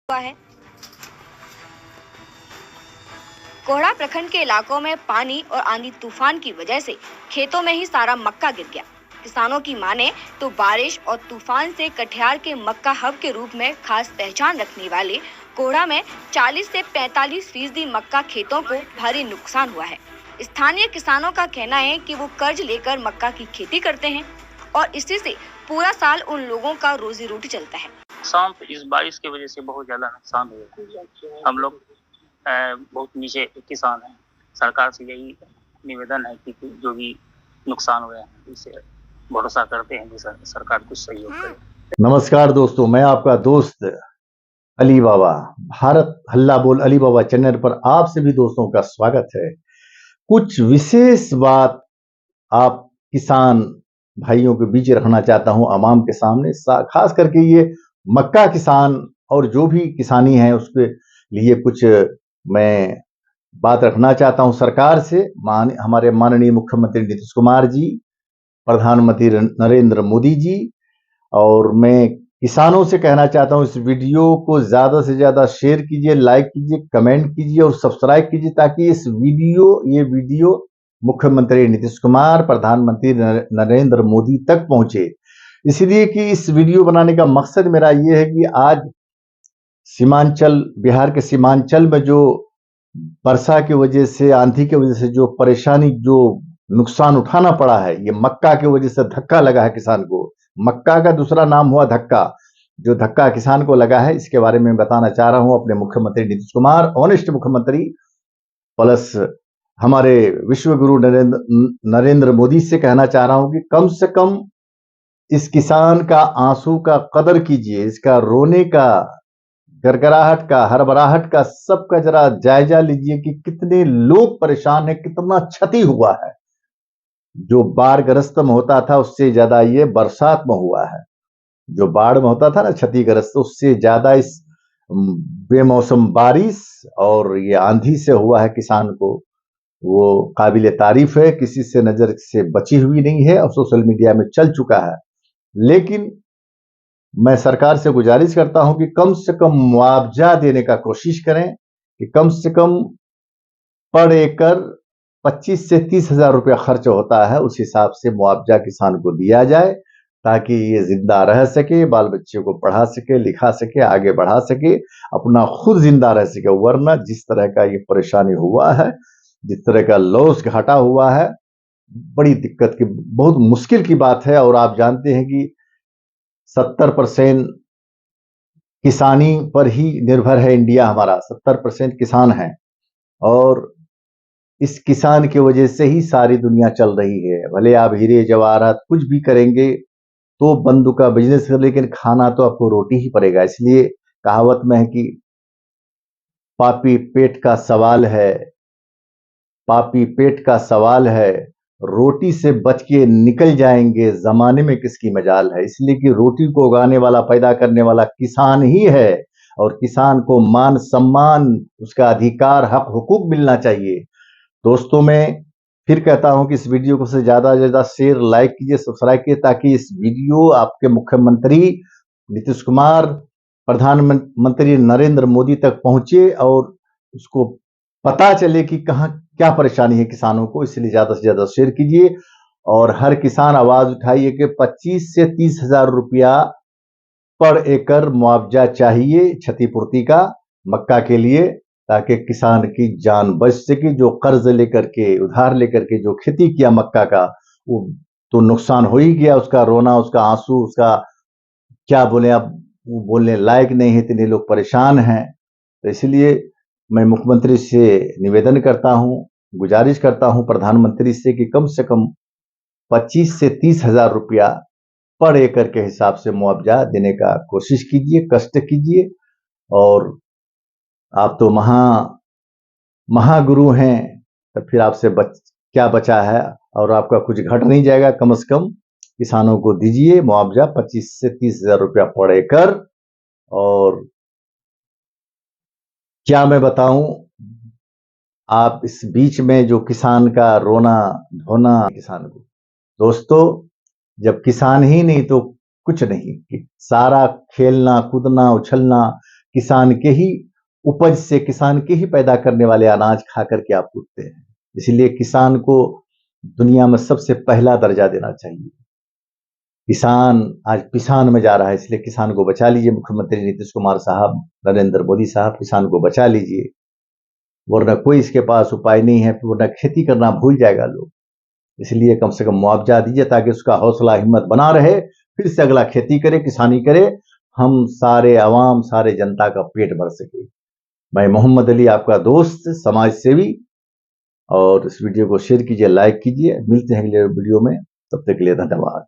हुआ है। कोहड़ा प्रखंड के इलाकों में पानी और आंधी तूफान की वजह से खेतों में ही सारा मक्का गिर गया। किसानों की माने तो बारिश और तूफान से कटिहार के मक्का हब के रूप में खास पहचान रखने वाले कोहड़ा में 40 से 45% मक्का खेतों को भारी नुकसान हुआ है। स्थानीय किसानों का कहना है कि वो कर्ज लेकर मक्का की खेती करते हैं और इसी से पूरा साल उन लोगों का रोजी रोटी चलता है। नुकसान तो इस बारिश की वजह से बहुत ज्यादा नुकसान हुआ। हम लोग बहुत नीचे किसान हैं। सरकार से यही निवेदन है कि जो भी नुकसान हुए हैं इसे भरोसा करते हैं कि सरकार कुछ सहयोग करे। नमस्कार दोस्तों, मैं आपका दोस्त अली बाबा, भारत हल्ला बोल अली बाबा चैनल पर आप सभी दोस्तों का स्वागत है। कुछ विशेष बात आप किसान भाइयों के बीच रखना चाहता हूं आवाम के सामने, खास करके ये मक्का किसान और जो भी किसानी है उसके लिए कुछ मैं बात रखना चाहता हूं सरकार से। हमारे माननीय मुख्यमंत्री नीतीश कुमार जी, प्रधानमंत्री नरेंद्र मोदी जी, और मैं किसानों से कहना चाहता हूं इस वीडियो को ज्यादा से ज्यादा शेयर कीजिए, लाइक कीजिए, कमेंट कीजिए और सब्सक्राइब कीजिए ताकि ये वीडियो मुख्यमंत्री नीतीश कुमार, प्रधानमंत्री नरेंद्र मोदी तक पहुंचे। इसलिए कि इस वीडियो बनाने का मकसद मेरा ये है कि आज सीमांचल, बिहार के सीमांचल में जो वर्षा की वजह से, आंधी की वजह से जो परेशानी, जो नुकसान उठाना पड़ा है, ये मक्का की वजह से धक्का लगा है किसान को। मक्का का दूसरा नाम हुआ धक्का। जो धक्का किसान को लगा है इसके बारे में बताना चाह रहा हूं अपने मुख्यमंत्री नीतीश कुमार, ऑनेस्ट मुख्यमंत्री, प्लस हमारे विश्व गुरु नरेंद्र मोदी से कहना चाह रहा हूं कि कम से कम इस किसान का आंसू का कदर कीजिए, इसका रोने का, गड़गड़ाहट का, हड़बड़ाहट का, सबका जरा जायजा लीजिए कि कितने लोग परेशान हैं, कितना क्षति हुआ है। जो बाढ़ग्रस्त में होता था उससे ज्यादा ये बरसात में हुआ है। जो बाढ़ में होता था ना क्षतिग्रस्त, उससे ज्यादा इस बेमौसम बारिश और ये आंधी से हुआ है किसान को। वो काबिले तारीफ है, किसी से नजर से बची हुई नहीं है और सोशल मीडिया में चल चुका है। लेकिन मैं सरकार से गुजारिश करता हूं कि कम से कम मुआवजा देने का कोशिश करें, कि कम से कम पर एकड़ 25 से 30 हजार रुपया खर्च होता है, उस हिसाब से मुआवजा किसान को दिया जाए ताकि ये जिंदा रह सके, बाल बच्चे को पढ़ा सके, लिखा सके, आगे बढ़ा सके, अपना खुद जिंदा रह सके। वरना जिस तरह का ये परेशानी हुआ है, जिस तरह का लॉस घाटा हुआ है, बड़ी दिक्कत की, बहुत मुश्किल की बात है। और आप जानते हैं कि 70% किसानी पर ही निर्भर है इंडिया हमारा, 70% किसान है और इस किसान की वजह से ही सारी दुनिया चल रही है। भले आप हीरे जवाहरात कुछ भी करेंगे तो बंदूक का बिजनेस कर, लेकिन खाना तो आपको रोटी ही पड़ेगा। इसलिए कहावत में है कि पापी पेट का सवाल है, पापी पेट का सवाल है, रोटी से बच के निकल जाएंगे, जमाने में किसकी मजाल है। इसलिए कि रोटी को उगाने वाला, पैदा करने वाला किसान ही है और किसान को मान सम्मान, उसका अधिकार, हक हुकूक मिलना चाहिए। दोस्तों, मैं फिर कहता हूं कि इस वीडियो को से ज्यादा शेयर, लाइक कीजिए, सब्सक्राइब कीजिए ताकि इस वीडियो आपके मुख्यमंत्री नीतीश कुमार, प्रधानमंत्री नरेंद्र मोदी तक पहुंचे और उसको पता चले कि कहां क्या परेशानी है किसानों को। इसलिए ज्यादा से ज्यादा शेयर कीजिए और हर किसान आवाज उठाइए कि 25 से 30 हजार रुपया पर एकड़ मुआवजा चाहिए क्षतिपूर्ति का मक्का के लिए, ताकि किसान की जान बच सके। जो कर्ज लेकर के, उधार लेकर के जो खेती किया मक्का का, वो तो नुकसान हो ही गया। उसका रोना, उसका आंसू, उसका क्या बोले, अब वो बोलने लायक नहीं है, इतने लोग परेशान हैं। तो इसलिए मैं मुख्यमंत्री से निवेदन करता हूं, गुजारिश करता हूं प्रधानमंत्री से कम 25 से 30 हजार रुपया पर एकड़ के हिसाब से मुआवजा देने का कोशिश कीजिए, कष्ट कीजिए। और आप तो महागुरु हैं, तो फिर आपसे क्या बचा है, और आपका कुछ घट नहीं जाएगा। कम से कम किसानों को दीजिए मुआवजा 25 से 30 हजार रुपया पर एकड़। और क्या मैं बताऊं, आप इस बीच में जो किसान का रोना धोना, किसान को, दोस्तों, जब किसान ही नहीं तो कुछ नहीं, सारा खेलना कूदना उछलना किसान के ही उपज से, किसान के ही पैदा करने वाले अनाज खा करके आप उठते हैं। इसलिए किसान को दुनिया में सबसे पहला दर्जा देना चाहिए। किसान आज पिसान में जा रहा है, इसलिए किसान को बचा लीजिए। मुख्यमंत्री नीतीश कुमार साहब, नरेंद्र मोदी साहब, किसान को बचा लीजिए, वरना कोई इसके पास उपाय नहीं है, वरना खेती करना भूल जाएगा लोग। इसलिए कम से कम मुआवजा दीजिए ताकि उसका हौसला हिम्मत बना रहे, फिर से अगला खेती करे, किसानी करे, हम सारे आवाम, सारे जनता का पेट भर सके। मैं मोहम्मद अली, आपका दोस्त, समाज सेवी, और इस वीडियो को शेयर कीजिए, लाइक कीजिए। मिलते हैं अगले वीडियो में, तब तक के लिए धन्यवाद।